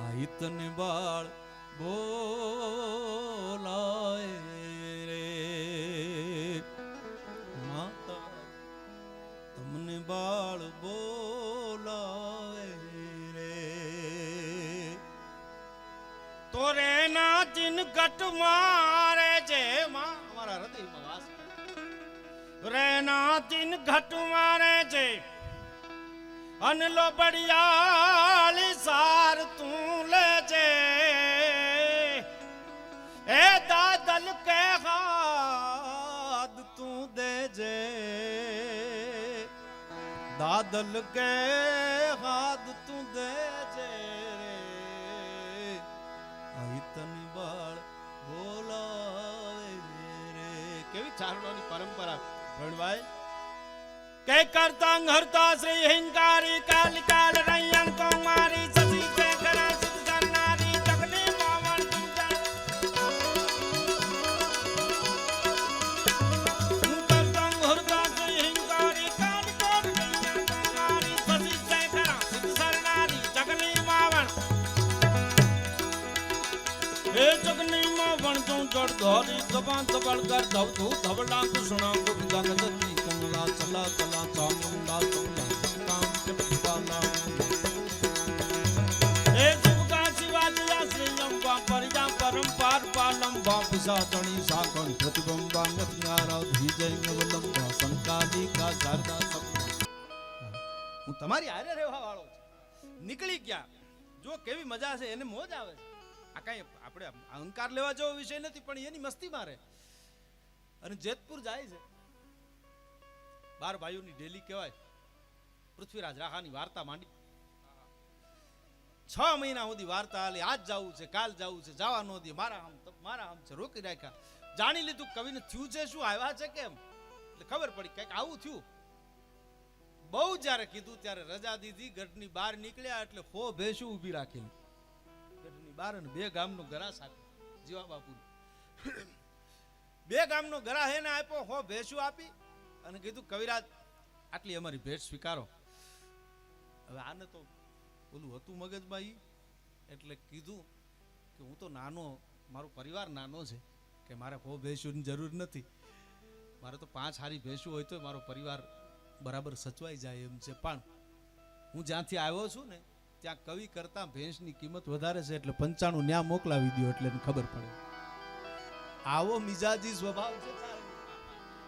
આ ઇતને બાળ બોલાય રે માતા તમને બાળ तोरे ना दिन गट मारे जे मां हमारा हृदय में वास रे ना दिन घट मारे जे अनलो बढ़ियाली सार तू ले जे ए दादल के हाथ तू दे जे दादल के हाथ तू दे जे તને બાળ બોલાવે રે કેવી ચારણોની પરંપરા ભણવાય કે કરતા હરતા શ્રી હિંકારી કાલિકાલ રૈયન કુમારી સતી કે કરા સુત જન્નારી જગની માવણ તુજા કરતા હરતા શ્રી હિંકારી કાલિકાલ રૈયન કુમારી સતી કે કરા સુત જન્નારી જગની માવણ हे जगनी मां वण तो जड़ धोरी दबान दबड़ कर धव धू धवला कुसुना गुप जगदती कमला चला चला चामुंडा चमला काम के पिपाला हे जुगा शिवाजी श्री अंबा परिजा परंपार पालम बापिसा तणी साकण प्रतिबंबा नतियारा धीजय नवलंबा संकाली का शारदा सब હું તમારી હારે રહેવા વાળો છું નીકળી ગયા જો કેવી મજા છે એને મોજ આવે છે આ કાંઈ આપણે અહંકાર લેવા જેવો વિષય નથી પણ એની મસ્તી મારે અને જેતપુર જાય છે 12 ભાઈઓની ડેલી કહેવાય પૃથ્વીરાજ રાહાની વાર્તા માંડી 6 મહિના સુધી વાર્તા હાલી, આજ જવું છે, કાલ જવું છે, જવા ન દે, મારા આમ છે, રોકી રાખ્યા. જાણી લીધું કવિને થયું છે શું, આવ્યા છે કેમ, એટલે ખબર પડી કંઈક આવું થયું. બહુ જ્યારે કીધું ત્યારે રજા દીધી, ગઢની બહાર નીકળ્યા એટલે ફો ભેંસું ઊભી રાખેલી ગઢની બહાર, અને 2 ગામનો ગરા સાથે જીવા બાપુ 2 ગામનો ગરા હેને આપ્યો, હો ભેંસું આપી અને કીધું કવિરાજ આટલી અમારી ભેટ સ્વીકારો. હવે આને તો ઓલું હતું મગજમાં ઈ, એટલે કીધું કે હું તો નાનો, મારો પરિવાર નાનો છે, કે મારે હો ભેંસુની જરૂર નથી, મારે તો 5 હારી ભેંસું હોય તો મારો પરિવાર બરાબર સચવાઈ જાય એમ છે. પણ હું જ્યાંથી આવ્યો છું ને ત્યાં કવિ કરતા ભેંસની કિંમત વધારે છે, એટલે 95 ન્યા મોકલાવી દો એટલે એને ખબર પડે. આવો મિજાજી સ્વભાવ છે.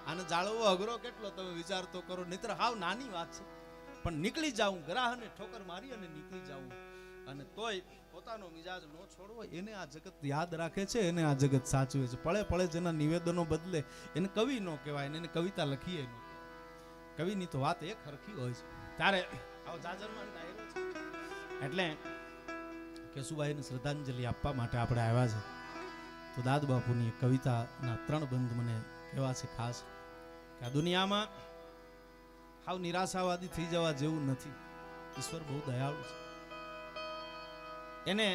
આને જાળવવો અઘરો કેટલો તમે વિચાર તો કરો, નહીતર હાવ નાની વાત છે. પણ નીકળી જાઉં, ગ્રાહને ઠોકર મારી અને નીકળી જાઉં, અને તોય પોતાનો મિજાજ ન છોડવો, એને આ જગત યાદ રાખે છે, એને આ જગત સાચવે છે. પળે પળે જેના નિવેદનો બદલે એને કવિ ન કહેવાય, એને કવિતા લખીએ ન. કવિની તો વાત એક હરખી હોય છે. ત્યારે આવો જાજરમાન ડાયરો છે, એટલે કેશુભાઈને શ્રદ્ધાંજલિ આપવા માટે આપણે આવ્યા છે. તો દાદ બાપુની કવિતાના 3 બંધ મને કહેવા છે ખાસ, કે આ દુનિયામાં હાવ નિરાશાવાદી થઈ જવા જેવું નથી. ઈશ્વર બહુ દયાળુ છે, એને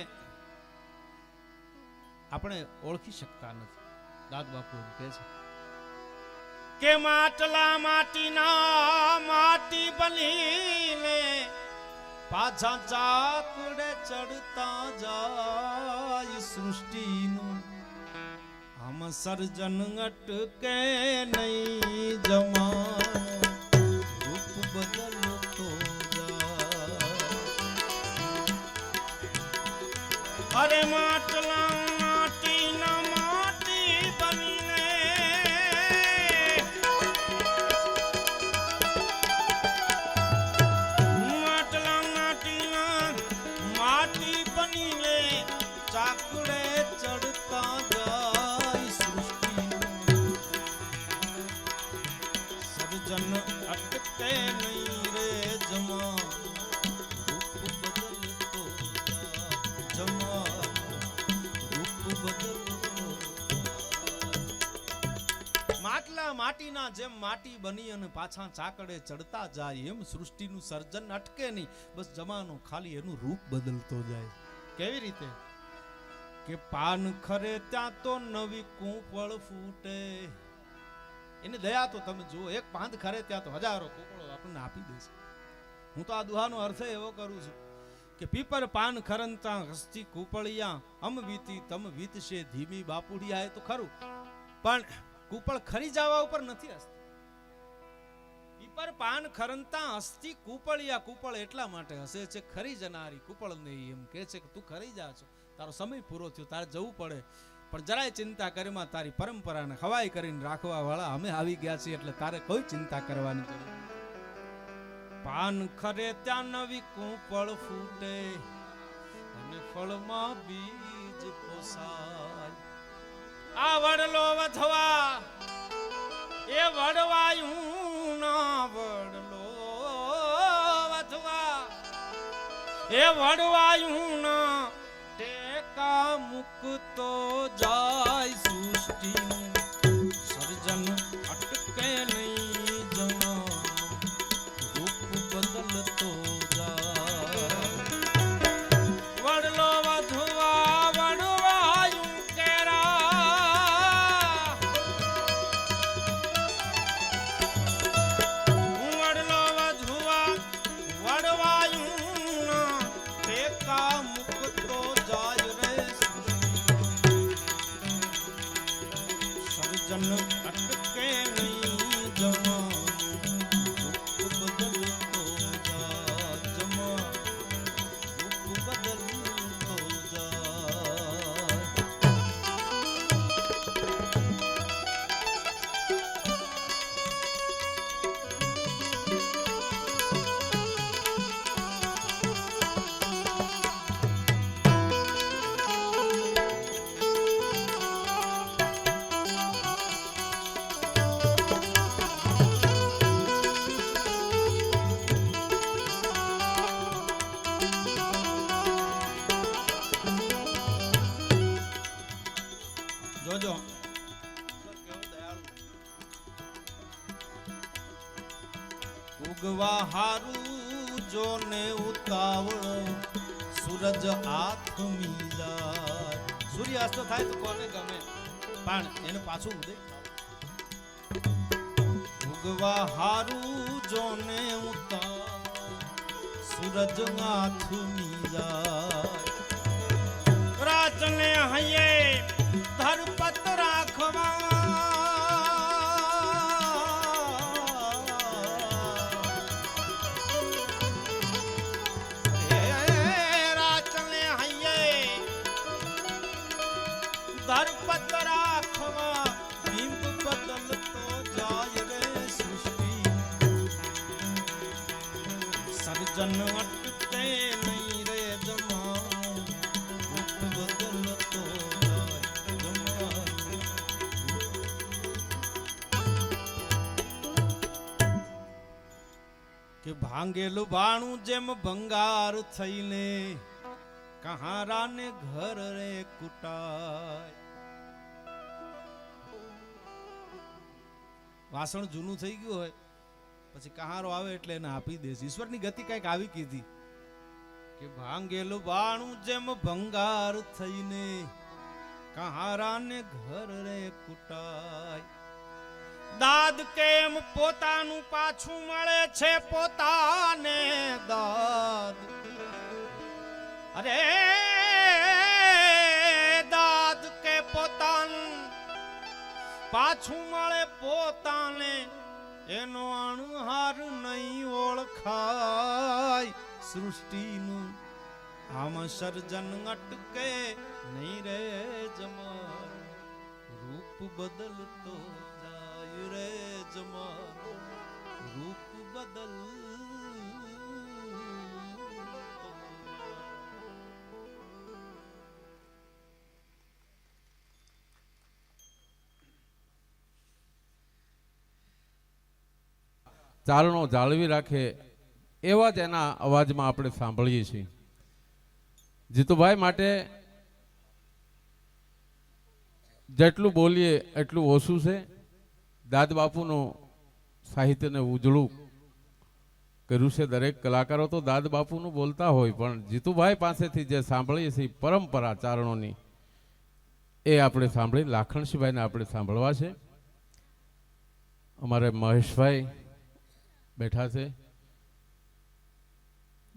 આપણે ઓળખી શકતા નથી. દાદ બાપુ એમ કહે છે કે માટલા માટીના માટી બનીને પાછા ચાકડે ચડતા જાય સૃષ્ટિનું, આમ સર્જન અટકે નહીં, જમાનો રૂપ બદલતો જાય. અરે માટલા માટીના માટી બનીને ચાકડે ચડતા જાય સૃષ્ટિનું, સર્જન અટકે નહીં રે, જમાનો રૂપ બદલતો જાય, જમાનો રૂપ બદલતો. માટલા માટીના જેમ માટી બની અને પાછા ચાકડે ચડતા જાય, એમ સૃષ્ટિનું સર્જન અટકે નહીં, બસ જમાનો ખાલી એનું રૂપ બદલતો જાય. કેવી રીતે? કે પાન ખરે ત્યાં તો નવી કૂંપળ ફૂટે. એની દયા તો તમે જુઓ, એક પાંદ ખરે ત્યાં તો હજારો કૂંપળો આપણને આપી દેશે. હું તો આ દુહાનો અર્થ એવો કરું છું કે પીપર પાન ખરંતા હસ્તી કૂપળિયા, અમ વીતી તમ વીતશે ધીમી બાપુડિયા. એ તો ખરું, પણ કૂપળ ખરી જવા ઉપર નથી હસતી. પીપર પાન ખરંતા હસ્તી કૂપળિયા, કૂપળ એટલા માટે હસે છે ખરી જનારી કૂપળ નહીં. એમ કે છે કે તું ખરી જા છો, તારો સમય પૂરો થયો, તારે જવું પડે, પણ જરાય ચિંતા કરીમાં તારી પરંપરાને હવાઈ કરીને રાખવા વાળા અમે આવી ગયા છીએ, એટલે તારે કોઈ ચિંતા કરવાની જરૂર નથી. પાન ખરે ત્યાં નવી કૂંપળ ફૂટે, અને ફળમાં બીજ પોસાય. આ વડલો વધવા એ વડવાયું ના, વડલો વધવા એ વડવાયું ના, ટેકા મુકતો જાય સૃષ્ટિનું, સર્જન અટકે નહીં, જમાનો રૂપ બદલતો જાય. વડલો વધવા વડવાયું કેરા, વડલો વધવા વડવાયું ટેકા મુકતો જાય રે, સર્જન અટકે નહીં, જમાનો રૂપ બદલતો જાય, જમાનો રૂપ બદલતો જાય. ઉગવા હારું જોને ઉતાવળ સૂરજ આથમી જાય. સૂર્યાસ્ત થાય તો કોને ગમે, પણ એને પાછું ઉદય ઉગવા હારું જોને ઉતાવળ સૂરજ આથમી જાય. રાતને હૈયે ધરપત રાખવા રાતને હૈયે ધરપત રાખવા બિંબ બદલતો જાય રે સૃષ્ટિ. સર્જન અટકે નહીં રે જમા બદલતો જાય જમા. કે ભાંગેલું ભાણું જેમ ભંગાર થઈને કહારાને ઘર રે કુટાય. વાસણ જૂનું થઈ ગયું હોય પછી કહારો આવે એટલે એને આપી દે. ઈશ્વરની ગતિ કઈક આવી કીધી કે ભાંગેલું ભાણું જેમ ભંગાર થઈને કહારાને ઘર રે કુટાય. દાદ કેમ પોતાનું પાછું મળે છે પોતાને દાદ. અરે દાદ કે પોતાનું પાછું મળે પોતાને એનો અણહાર નહીં ઓળખાય. સૃષ્ટિનું આમ સર્જન અટકે નહીં રે જમાર રૂપ બદલતો જાય રે જમાર રૂપ બદલતો જાય. ચારણો જાળવી રાખે એવા જ એના અવાજમાં આપણે સાંભળીએ છીએ. જીતુભાઈ માટે જેટલું બોલીએ એટલું ઓછું છે. દાદ બાપુનું સાહિત્યને ઉજળું કર્યું છે દરેક કલાકારો તો દાદ બાપુનું બોલતા હોય, પણ જીતુભાઈ પાસેથી જે સાંભળીએ છીએ પરંપરા ચારણોની એ આપણે સાંભળી. લાખણસિંહભાઈને આપણે સાંભળવા છે. અમારે મહેશભાઈ બેઠા છે.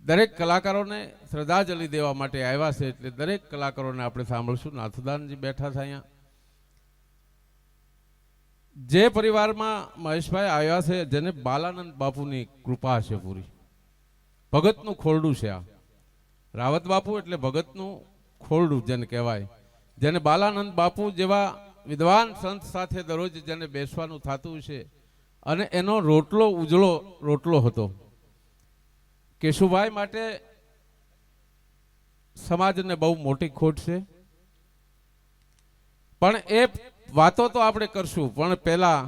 દરેક કલાકારોને શ્રદ્ધાંજલિ દેવા માટે આવ્યા છે એટલે દરેક કલાકારોને આપણે સાંભળશું. નાથદાનજી બેઠા છે અહીંયા. જે પરિવારમાં મહેશભાઈ આવ્યા છે જેને બાલાનંદ બાપુની કૃપા છે પૂરી, ભગતનું ખોરડું છે આ. રાવત બાપુ એટલે ભગતનું ખોરડું જેને કહેવાય, જેને બાલાનંદ બાપુ જેવા વિદ્વાન સંત સાથે દરરોજ જેને બેસવાનું થતું છે અને એનો રોટલો ઉજળો રોટલો હતો. કેશુભાઈ માટે સમાજને બહુ મોટી ખોટ છે, પણ એ વાતો તો આપણે કરશું. પણ પહેલા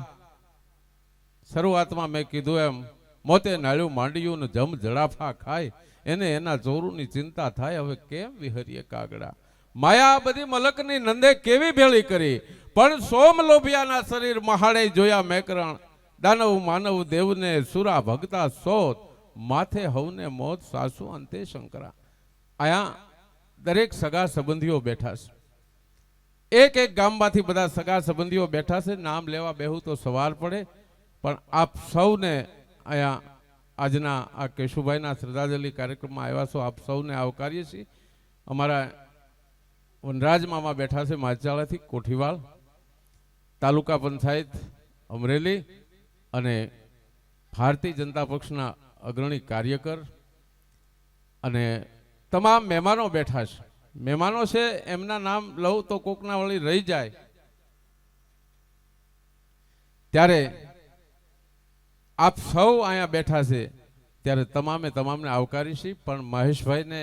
શરૂઆતમાં મેં કીધું એમ મોતે નાળ્યું માંડ્યું ને જમ જડાફા ખાય એને એના જોરુની ચિંતા થાય. હવે કેમ વિહરીએ કાગડા, માયા બધી મલકની નંદે કેવી ભેળી કરી, પણ સોમ લોભિયાના શરીર મહાડે જોયા મેકરણ. દાનવ માનવ દેવને સુરા ભગતા સોત, માથે હવને મોત સાસુ અંતે શંકરા. અહીંયા દરેક સગા સંબંધીઓ બેઠા છે. એક એક ગામમાંથી બધા સગા સંબંધીઓ બેઠા છે. નામ લેવા બેહું તો સવાર પડે, પણ આપ સૌને અહીંયા આજના આ કેશુભાઈના શ્રદ્ધાંજલિ કાર્યક્રમમાં આવ્યા છો, આપ સૌને આવકારીએ છીએ. અમારા વનરાજ મામા બેઠા છે માચાળાથી, કોઠીવાળ તાલુકા પંચાયત અમરેલી, અને ભારતીય જનતા પક્ષના અગ્રણી કાર્યકર અને તમામ મહેમાનો બેઠા છે. મહેમાનો છે એમના નામ લઉં તો કોકના વળી રહી જાય, ત્યારે આપ સૌ અહીંયા બેઠા છે ત્યારે તમામને આવકારી છે. પણ મહેશભાઈને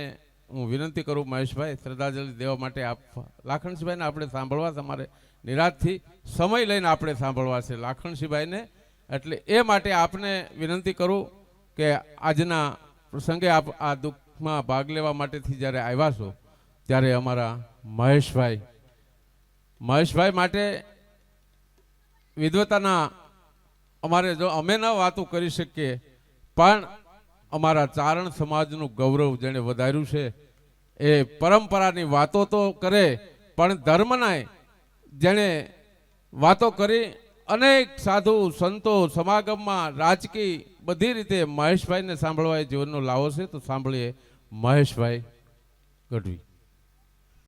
હું વિનંતી કરું, મહેશભાઈ શ્રદ્ધાંજલિ દેવા માટે આપ લાખણસિંહભાઈને આપણે સાંભળવા, તમારે નિરાંતથી સમય લઈને આપણે સાંભળવા છે લાખણસિંહભાઈને. એટલે એ માટે આપને વિનંતી કરું કે આજના પ્રસંગે આપ આ દુઃખમાં ભાગ લેવા માટેથી જ્યારે આવ્યા છો ત્યારે અમારા મહેશભાઈ માટે વિદ્વતાના અમારે જો અમે ન વાતો કરી શકીએ પણ અમારા ચારણ સમાજનું ગૌરવ જેણે વધાર્યું છે એ પરંપરાની વાતો તો કરે પણ ધર્મનાય જેણે વાતો કરી અનેક સાધુ સંતો સમાગમમાં રાજકીય બધી રીતે મહેશભાઈને સાંભળવા એ જીવનનો લાવો છે. તો સાંભળીએ મહેશભાઈ ગઢવી.